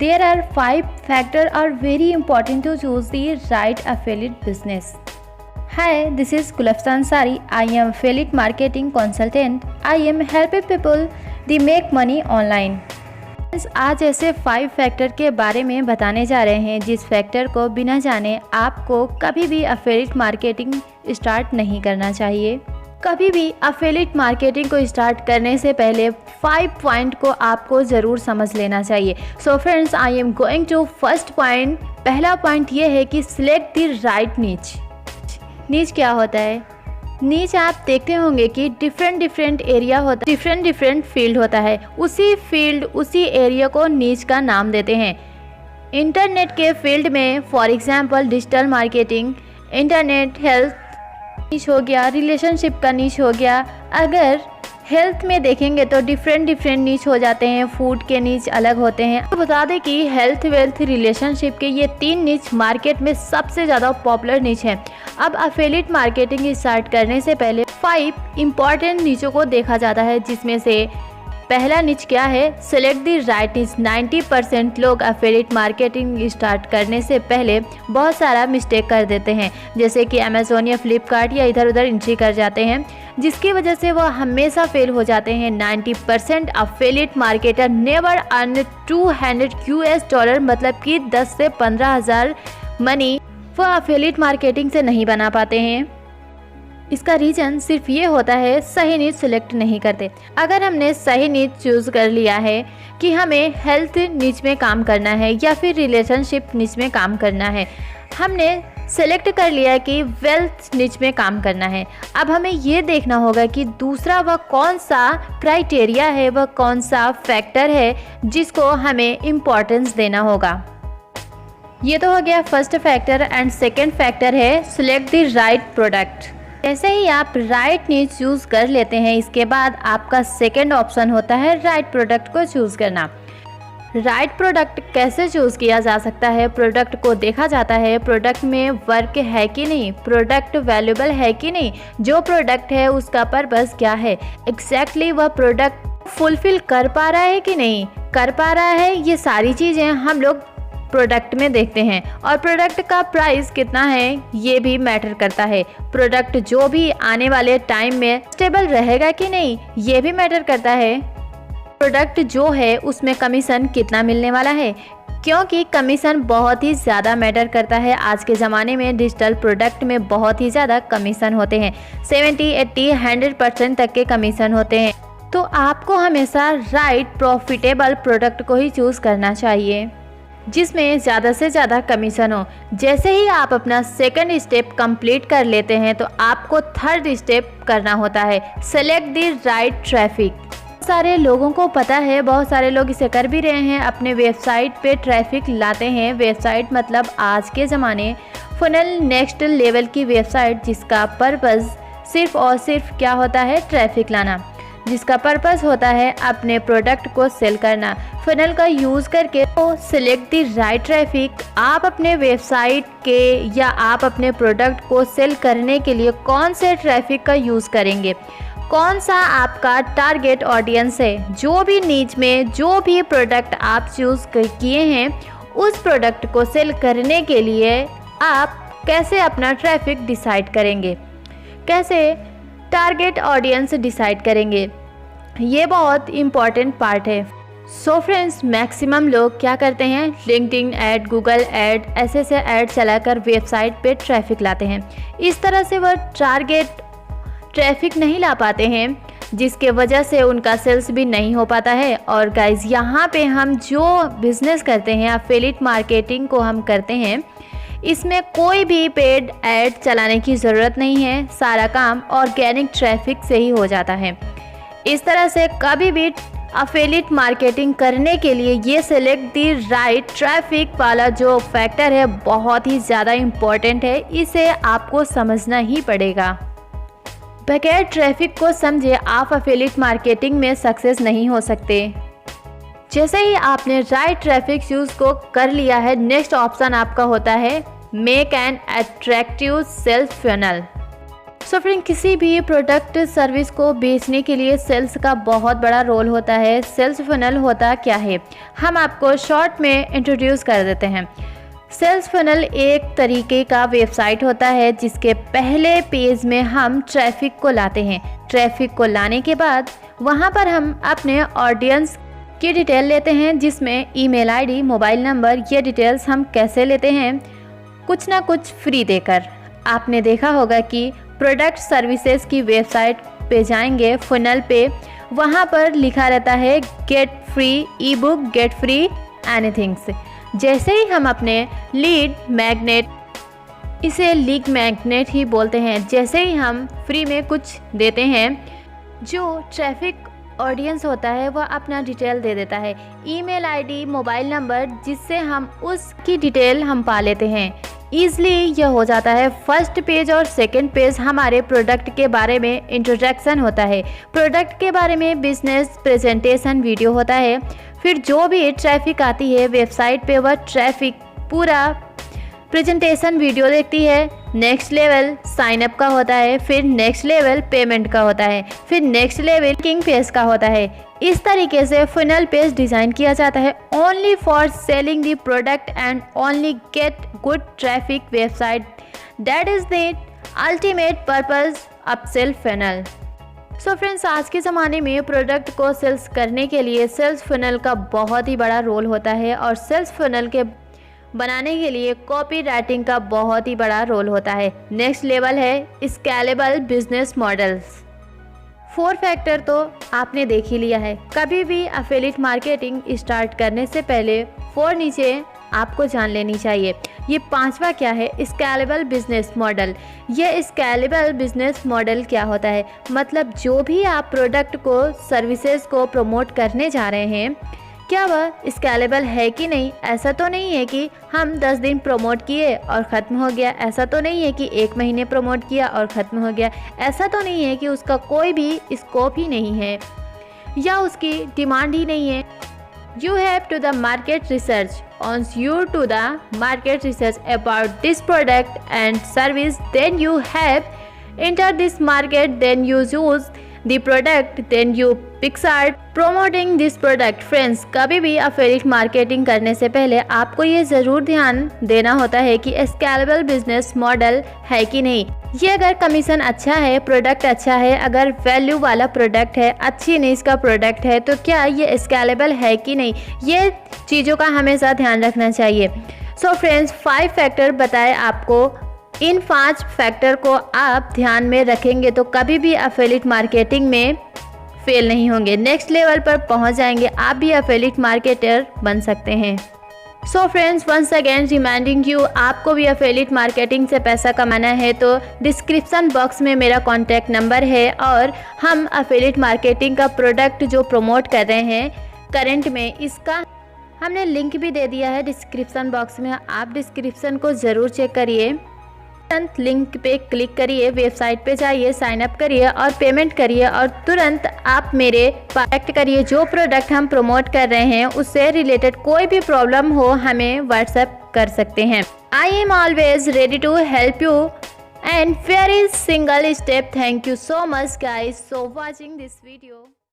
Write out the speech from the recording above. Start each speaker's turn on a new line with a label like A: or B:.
A: There are 5 factors are very important to choose the right affiliate business. Hi, this is Kulafsan Ansari. I am affiliate marketing consultant. I am helping people they make money online. आज ऐसे 5 factor के बारे में बताने जा रहे हैं जिस फैक्टर को बिना जाने आपको कभी भी affiliate मार्केटिंग स्टार्ट नहीं करना चाहिए। कभी भी affiliate मार्केटिंग को स्टार्ट करने से पहले 5 पॉइंट को आपको ज़रूर समझ लेना चाहिए। So friends, I am going to first point. पहला पॉइंट ये है कि सिलेक्ट द राइट नीच। नीच क्या होता है? नीच आप देखते होंगे कि डिफरेंट एरिया होता है, डिफरेंट फील्ड होता है। उसी फील्ड उसी एरिया को नीच का नाम देते हैं। इंटरनेट के फील्ड में for example digital marketing, internet health नीच हो गया, रिलेशनशिप का नीच हो गया। अगर हेल्थ में देखेंगे तो डिफरेंट नीच हो जाते हैं, फूड के नीच अलग होते हैं। तो बता दें कि हेल्थ, वेल्थ, रिलेशनशिप के ये 3 नीच मार्केट में सबसे ज़्यादा पॉपुलर नीच हैं। अब एफिलिएट मार्केटिंग स्टार्ट करने से पहले 5 इम्पॉर्टेंट नीचों को देखा जाता है, जिसमें से पहला नीच क्या है? सेलेक्ट द राइट नीच। 90% लोग एफिलिएट मार्केटिंग स्टार्ट करने से पहले बहुत सारा मिस्टेक कर देते हैं, जैसे कि अमेज़ोन या फ्लिपकार्ट या इधर उधर एंट्री कर जाते हैं, जिसकी वजह से वह हमेशा फेल हो जाते हैं। 90% एफिलिएट मार्केटर नेवर अर्न $200 मतलब कि 10 से 15,000 मनी वह एफिलिएट मार्केटिंग से नहीं बना पाते हैं। इसका रीज़न सिर्फ ये होता है सही नीच सिलेक्ट नहीं करते। अगर हमने सही नीच चूज़ कर लिया है कि हमें हेल्थ नीच में काम करना है या फिर रिलेशनशिप नीच में काम करना है, हमने सेलेक्ट कर लिया कि वेल्थ नीच में काम करना है, अब हमें ये देखना होगा कि दूसरा वह कौन सा क्राइटेरिया है, वह कौन सा फैक्टर है जिसको हमें इम्पोर्टेंस देना होगा। ये तो हो गया first factor. And second factor है सिलेक्ट द राइट प्रोडक्ट। जैसे ही आप राइट नीच चूज़ कर लेते हैं, इसके बाद आपका सेकेंड ऑप्शन होता है राइट प्रोडक्ट को चूज़ करना। राइट प्रोडक्ट कैसे चूज़ किया जा सकता है? प्रोडक्ट को देखा जाता है, प्रोडक्ट में वर्क है कि नहीं, प्रोडक्ट वैल्यूएबल है कि नहीं, जो प्रोडक्ट है उसका पर्पस क्या है, एग्जैक्टली वह प्रोडक्ट फुलफिल कर पा रहा है कि नहीं कर पा रहा है। ये सारी चीज़ें हम लोग प्रोडक्ट में देखते हैं। और प्रोडक्ट का प्राइस कितना है ये भी मैटर करता है। प्रोडक्ट जो भी आने वाले टाइम में स्टेबल रहेगा कि नहीं ये भी मैटर करता है। प्रोडक्ट जो है उसमें कमीशन कितना मिलने वाला है, क्योंकि कमीशन बहुत ही ज़्यादा मैटर करता है। आज के ज़माने में डिजिटल प्रोडक्ट में बहुत ही ज़्यादा कमीशन होते हैं, 70, 80, 100% तक के कमीशन होते हैं। तो आपको हमेशा राइट प्रॉफिटेबल प्रोडक्ट को ही चूज़ करना चाहिए जिसमें ज़्यादा से ज़्यादा कमीशन हो। जैसे ही आप अपना सेकंड स्टेप कंप्लीट कर लेते हैं तो आपको थर्ड स्टेप करना होता है सेलेक्ट द राइट ट्रैफिक। सारे लोगों को पता है, बहुत सारे लोग इसे कर भी रहे हैं, अपने वेबसाइट पे ट्रैफिक लाते हैं। वेबसाइट मतलब आज के ज़माने फनल नेक्स्ट लेवल की वेबसाइट, जिसका पर्पस सिर्फ और सिर्फ क्या होता है? ट्रैफिक लाना, जिसका पर्पस होता है अपने प्रोडक्ट को सेल करना। फनल का यूज़ करके तो सिलेक्ट द राइट ट्रैफिक। आप अपने वेबसाइट के या आप अपने प्रोडक्ट को सेल करने के लिए कौन से ट्रैफिक का यूज़ करेंगे, कौन सा आपका टारगेट ऑडियंस है। जो भी नीच में जो भी प्रोडक्ट आप चूज़ किए हैं उस प्रोडक्ट को सेल करने के लिए आप कैसे अपना ट्रैफिक डिसाइड करेंगे, कैसे टारगेट ऑडियंस डिसाइड करेंगे, ये बहुत इम्पॉर्टेंट पार्ट है। सो फ्रेंड्स, मैक्सिमम लोग क्या करते हैं? लिंक्डइन ऐड, गूगल ऐड, ऐसे ऐड चलाकर वेबसाइट पे ट्रैफिक लाते हैं। इस तरह से वह टारगेट ट्रैफिक नहीं ला पाते हैं, जिसके वजह से उनका सेल्स भी नहीं हो पाता है। और गाइज, यहाँ पे हम जो बिज़नेस करते हैं, एफिलिएट मार्केटिंग को हम करते हैं, इसमें कोई भी पेड ऐड चलाने की ज़रूरत नहीं है। सारा काम ऑर्गेनिक ट्रैफिक से ही हो जाता है। इस तरह से कभी भी एफिलिएट मार्केटिंग करने के लिए ये सेलेक्ट द राइट ट्रैफिक वाला जो फैक्टर है बहुत ही ज़्यादा इम्पॉर्टेंट है। इसे आपको समझना ही पड़ेगा। बगैर ट्रैफिक को समझे आप एफिलिएट मार्केटिंग में सक्सेस नहीं हो सकते। जैसे ही आपने राइट ट्रैफिक चूज़ को कर लिया है, नेक्स्ट ऑप्शन आपका होता है make an attractive sales funnel. So friend, किसी भी प्रोडक्ट सर्विस को बेचने के लिए सेल्स का बहुत बड़ा रोल होता है। सेल्स फनल होता क्या है, हम आपको शॉर्ट में इंट्रोड्यूस कर देते हैं। सेल्स फनल एक तरीके का वेबसाइट होता है जिसके पहले पेज में हम ट्रैफिक को लाते हैं। ट्रैफिक को लाने के बाद वहां पर हम अपने ऑडियंस की डिटेल लेते हैं, जिसमें ईमेल आईडी, मोबाइल नंबर, ये डिटेल्स हम कैसे लेते हैं, कुछ ना कुछ फ्री देकर। आपने देखा होगा कि प्रोडक्ट सर्विसेज की वेबसाइट पे जाएंगे, फनल पे, वहाँ पर लिखा रहता है get free e book, get free anythings. जैसे ही हम अपने लीड मैग्नेट, इसे लीड मैग्नेट ही बोलते हैं, जैसे ही हम फ्री में कुछ देते हैं, जो ट्रैफिक ऑडियंस होता है वह अपना डिटेल दे देता है, ईमेल आईडी, मोबाइल नंबर, जिससे हम उसकी डिटेल हम पा लेते हैं। ईज़िली यह हो जाता है। फर्स्ट पेज और सेकंड पेज हमारे प्रोडक्ट के बारे में इंट्रोडक्शन होता है, प्रोडक्ट के बारे में बिजनेस प्रेजेंटेशन वीडियो होता है। फिर जो भी ट्रैफिक आती है वेबसाइट पे, वह ट्रैफिक पूरा प्रेजेंटेशन वीडियो देखती है। नेक्स्ट लेवल साइन अप का होता है, फिर नेक्स्ट लेवल पेमेंट का होता है, फिर नेक्स्ट लेवल किंग पेज का होता है। इस तरीके से फनल पेज डिज़ाइन किया जाता है only for selling the product and only get good traffic website. That is the ultimate purpose of sale funnel. So friends, आज के ज़माने में प्रोडक्ट को सेल्स करने के लिए सेल्स फनल का बहुत ही बड़ा रोल होता है, और सेल्स फनल के बनाने के लिए कॉपी राइटिंग का बहुत ही बड़ा रोल होता है। नेक्स्ट लेवल है स्केलेबल बिजनेस मॉडल्स। 4 फैक्टर तो आपने देख ही लिया है। कभी भी एफिलिएट मार्केटिंग स्टार्ट करने से पहले 4 नीचे आपको जान लेनी चाहिए। ये 5वां क्या है, स्केलेबल बिजनेस मॉडल। ये स्केलेबल बिजनेस मॉडल क्या होता है, मतलब जो भी आप प्रोडक्ट को, सर्विसेज को प्रमोट करने जा रहे हैं, क्या वह स्केलेबल है कि नहीं। ऐसा तो नहीं है कि हम 10 दिन प्रमोट किए और ख़त्म हो गया, ऐसा तो नहीं है कि 1 महीने प्रमोट किया और ख़त्म हो गया, ऐसा तो नहीं है कि उसका कोई भी स्कोप ही नहीं है या उसकी डिमांड ही नहीं है। You have to the market research. Once you to the market research about this product and service, then you have entered this market, then you choose the product, then you start promoting this product. Friends, कभी भी affiliate marketing करने से पहले आपको ये ज़रूर ध्यान देना होता है कि स्केलेबल बिजनेस मॉडल है कि नहीं। ये अगर कमीशन अच्छा है, प्रोडक्ट अच्छा है, अगर वैल्यू वाला प्रोडक्ट है, अच्छी नीश का प्रोडक्ट है, तो क्या ये स्केलेबल है कि नहीं, ये चीज़ों का हमेशा ध्यान रखना चाहिए। सो फ्रेंड्स, 5 फैक्टर बताए आपको। इन 5 फैक्टर को आप ध्यान में रखेंगे तो कभी भी एफिलिएट मार्केटिंग में फेल नहीं होंगे, नेक्स्ट लेवल पर पहुंच जाएंगे, आप भी एफिलिएट मार्केटर बन सकते हैं। So friends, once again reminding you, आपको भी एफिलिएट मार्केटिंग से पैसा कमाना है तो डिस्क्रिप्शन बॉक्स में मेरा कॉन्टैक्ट नंबर है, और हम एफिलिएट मार्केटिंग का प्रोडक्ट जो प्रमोट कर रहे हैं करंट में, इसका हमने लिंक भी दे दिया है डिस्क्रिप्शन बॉक्स में। आप डिस्क्रिप्शन को ज़रूर चेक करिए, तुरंत लिंक पे क्लिक करिए, वेबसाइट पे जाइए, साइन अप करिए और पेमेंट करिए, और तुरंत आप मेरे कॉन्टैक्ट करिए। जो प्रोडक्ट हम प्रमोट कर रहे हैं उससे रिलेटेड कोई भी प्रॉब्लम हो, हमें व्हाट्सएप कर सकते हैं। I am always ready to help you and very single step. Thank you so much guys for watching this video.